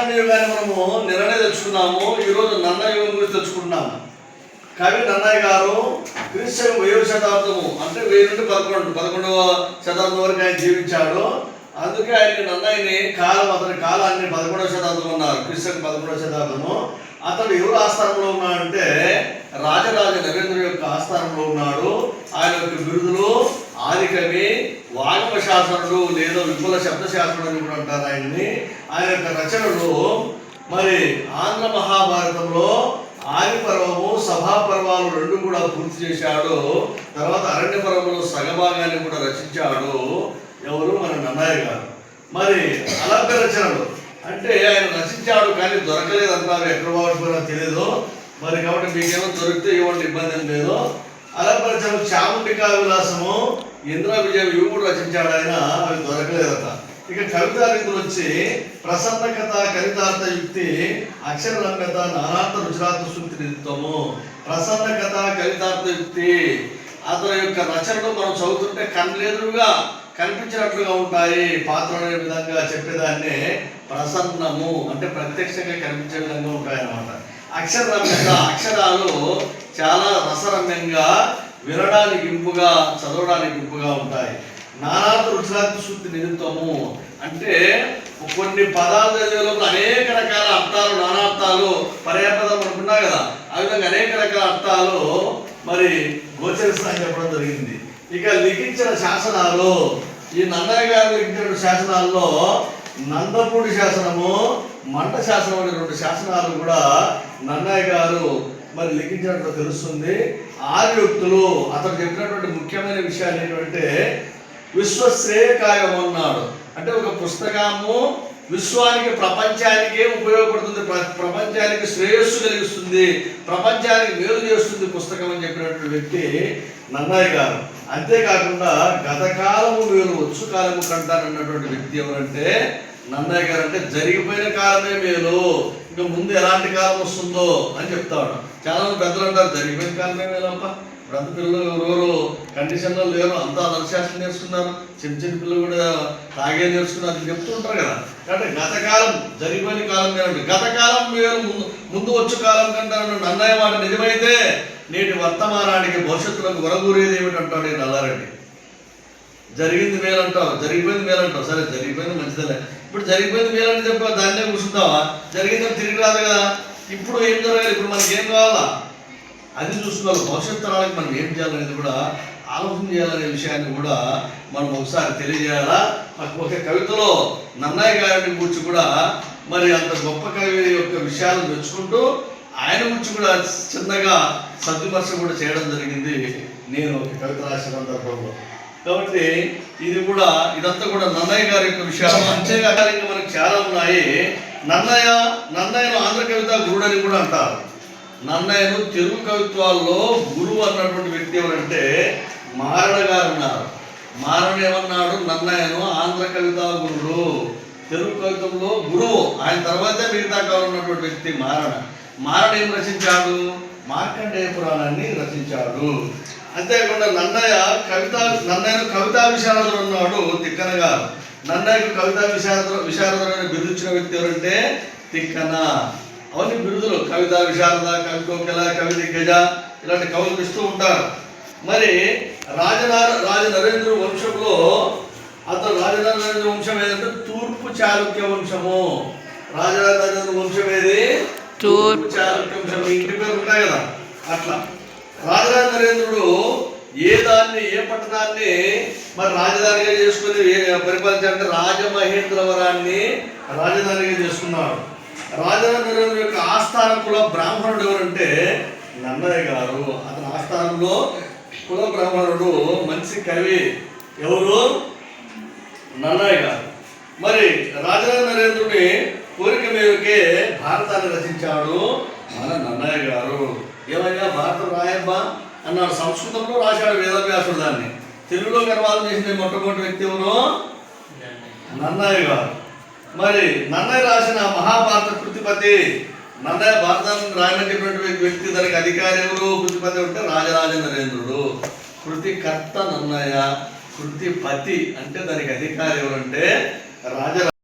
సామాన్య యుగాన్ని మనము నిన్ననే తెచ్చుకున్నాము. ఈరోజు నన్నయ్య యుగం గురించి తెచ్చుకుంటున్నాము. కవి నన్నయ్య గారు క్రీస్తు 1000వ శతాబ్దము అంటే 1000 నుండి 11వ శతాబ్దం వరకు ఆయన జీవించాడు. అందుకే ఆయనకి నన్నయ్యని అతని కాలాన్ని 11వ శతాబ్దం ఉన్నారు. క్రీస్తు 11వ శతాబ్దము. అతడు ఎవరు ఆస్థానంలో ఉన్నాడంటే రాజరాజ నరేంద్రుడి యొక్క ఆస్థానంలో ఉన్నాడు. ఆయన యొక్క బిరుదులు ఆదికవి, వాగమ శాసనుడు లేదా విపుల శబ్దశాస్త్రుడు అని కూడా అంటారు ఆయన్ని. ఆయన యొక్క రచనలు మరి ఆంధ్ర మహాభారతంలో ఆది పర్వము, సభా పర్వాలు 2 కూడా పూర్తి చేశాడు. తర్వాత అరణ్య పర్వంలో సగభాగాన్ని కూడా రచించాడు. ఎవరు? మన నన్నయ్య గారు. మరి అలంక రచనలు అంటే ఆయన రచించాడు కానీ దొరకలేదు అంటారు. ఎక్కడ వాడుకోవాలో తెలియదు. మరి కాబట్టి మీకేమో దొరికితే ఇవ్వండి, ఇబ్బంది లేదు. అలంక రచనలు చాముండికా విలాసము, ఇంద్ర విజయం ఇవి కూడా రచించాడు ఆయన. అవి దొరకలేదట. ఇక కవితా రీతులు వచ్చి ప్రసన్న కథ, కవితార్థ యుక్తి, అక్షర రమ్యత, నానార్థ రుచిరార్థ సూక్తి నిధిత్వము. ప్రసన్న కథ, కవితార్థ యుక్తి అతని యొక్క రచనలు మనం చదువుతుంటే కళ్ళెదురుగా కనిపించినట్లుగా ఉంటాయి. పాత్ర అనే విధంగా చెప్పేదాన్ని ప్రసన్నము అంటే ప్రత్యక్షంగా కనిపించే విధంగా ఉంటాయి అన్నమాట. అక్షర రమ్యత అక్షరాలు చాలా రసరమ్యంగా, వినడానికి ఇంపుగా, చదవడానికి ఇంపుగా ఉంటాయి. నానార్థ రుచిరార్థ సూక్తి నిధిత్వము అంటే కొన్ని పదాలు చదివేలోపు అనేక రకాల అర్థాలు, నానార్థాలు, పర్యాపదం అనుకున్నా కదా, ఆ విధంగా అనేక రకాల అర్థాలు మరి గోచరిస్తాయని చెప్పడం జరిగింది. ఇక లిఖించిన శాసనాలు, ఈ నన్నయ్య గారు లిఖించిన శాసనాల్లో నందపూడి శాసనము, మంట శాసనం అనే 2 శాసనాలు కూడా నన్నయ్య గారు మరి లిఖించినట్లు తెలుస్తుంది. ఆర్యోక్తులు అతను చెప్పినటువంటి ముఖ్యమైన విషయాలు ఏంటంటే విశ్వశ్రేయకాయం అన్నాడు. అంటే ఒక పుస్తకము విశ్వానికి, ప్రపంచానికే ఉపయోగపడుతుంది, ప్రపంచానికి శ్రేయస్సు కలిగిస్తుంది, ప్రపంచానికి మేలు చేస్తుంది పుస్తకం అని చెప్పినటువంటి వ్యక్తి నన్నయ్య గారు. అంతేకాకుండా గతకాలము మేలు వచ్చు కాలము కంటానన్నటువంటి వ్యక్తి ఎవరంటే నన్నయ్య గారు. అంటే జరిగిపోయిన కాలమే మేలు, ఇంకా ముందు ఎలాంటి కాలం వస్తుందో అని చెప్తాడు. చాలా మంది పెద్దలు అంటారు జరిగిపోయిన కాలమే మేలప్ప, బ్రత పిల్లలు ఎవరెవరు కండిషన్లో లేరు, అంతా నరశాస్త్రం నేర్చుకున్నారు, చిన్న పిల్లలు కూడా తాగే నేర్చుకున్నారు అని చెప్తూ ఉంటారు కదా. కాబట్టి గతకాలం జరిగిపోయిన కాలం మేలు, గతకాలం మేలు ముందు వచ్చు కాలం కంటే నన్నయ్య మాట నిజమైతే నేటి వర్తమానానికి భవిష్యత్తులకు వరగూరేది ఏమిటంటాడు ఈ నల్లారెడ్డి. జరిగింది మేలు అంటావు, జరిగిపోయింది మేలు అంటావు. సరే జరిగిపోయింది మంచిదేలే, ఇప్పుడు జరిగిపోయింది మేలు అని చెప్పా దాన్నే కూర్చుంటావా? జరిగిందని తిరిగి రాదు కదా. ఇప్పుడు ఏం జరగాలి, ఇప్పుడు మనకి ఏం కావాలా అది చూసుకోవాలి. భవిష్యత్ తరాలకు మనం ఏం చేయాలనేది కూడా ఆలోచన చేయాలనే విషయాన్ని కూడా మనం ఒకసారి తెలియజేయాలా. ఒక కవితలో నన్నయ్య గారిని గురించి కూడా మరి అంత గొప్ప కవి యొక్క విషయాలను మెచ్చుకుంటూ ఆయన గురించి కూడా చిన్నగా సద్విమర్శ కూడా చేయడం జరిగింది నేను ఒక కవిత రాసిన సందర్భంలో. కాబట్టి ఇది కూడా ఇదంతా కూడా నన్నయ్య గారి యొక్క విషయాలు. అంతేకాక ఇంకా మనకు చాలా ఉన్నాయి. నన్నయ్యను ఆంధ్ర కవిత గురుడని కూడా అంటారు. నన్నయ్యను తెలుగు కవిత్వాల్లో గురువు అన్నటువంటి వ్యక్తి ఎవరంటే మారణ గారు ఉన్నారు. మారణ ఏమన్నాడు? నన్నయ్యను ఆంధ్ర కవిత గురుడు, తెలుగు కవిత్వంలో గురువు. ఆయన తర్వాతే మిగతా కాలం ఉన్నటువంటి వ్యక్తి మారణ ఏం రచించాడు? మార్కండేయ పురాణాన్ని రచించాడు. అంతేకాకుండా నన్నయ్యను కవితా విశారదుడు ఉన్నాడు తిక్కన గారు. నన్నయ్యకు కవితా విశారదుడు బిరుదిచ్చిన వ్యక్తి ఎవరంటే తిక్కన. అవన్నీ బిరుదులు కవితా విశారద, కవికోకిల, కవి దిగ్గజ ఇలాంటి కవులు ఇస్తూ ఉంటారు. మరి రాజ నరేంద్ర వంశంలో రాజనరేంద్ర వంశం ఏదంటే తూర్పు చాళుక్య వంశము. రాజనరేంద్ర వంశం ఏది? తూర్పు చాళుక్య వంశం. ఇంటి పేరు ఉంటాయి కదా అట్లా. రాజనరేంద్రుడు ఏ పట్టణాన్ని మరి రాజధానిగా చేసుకుని పరిపాలించాలంటే రాజమహేంద్రవరాన్ని రాజధానిగా చేసుకున్నాడు. రాజనరేంద్రుడి యొక్క ఆస్థాన కుల బ్రాహ్మణుడు ఎవరంటే నన్నయ్య గారు. అతని ఆస్థానంలో కుల బ్రాహ్మణుడు మంచి కవి ఎవరు? నన్నయ్య గారు. మరి రాజనరేంద్రుడి కోరిక మేరకే భారతాన్ని రచించాడు మన నన్నయ్య గారు. ఏమయ్యా భారతం రాయబ్బా అన్నాడు. సంస్కృతంలో రాశాడు వేదవ్యాసుడు దాన్ని. తెలుగులో గర్వాలు చేసిన మొట్టమొదటి వ్యక్తి ఎవరు? నన్నయ్య గారు. మరి నన్నయ్య రాసిన మహాభారత కృతిపతి. నన్నయ్య భారతాన్ని రాయనటువంటి వ్యక్తి, దానికి అధికారి ఎవరు? కృతిపతి అంటే రాజరాజ నరేంద్రుడు. కృతికర్త నన్నయ్య, కృతిపతి అంటే దానికి అధికారి ఎవరంటే రాజ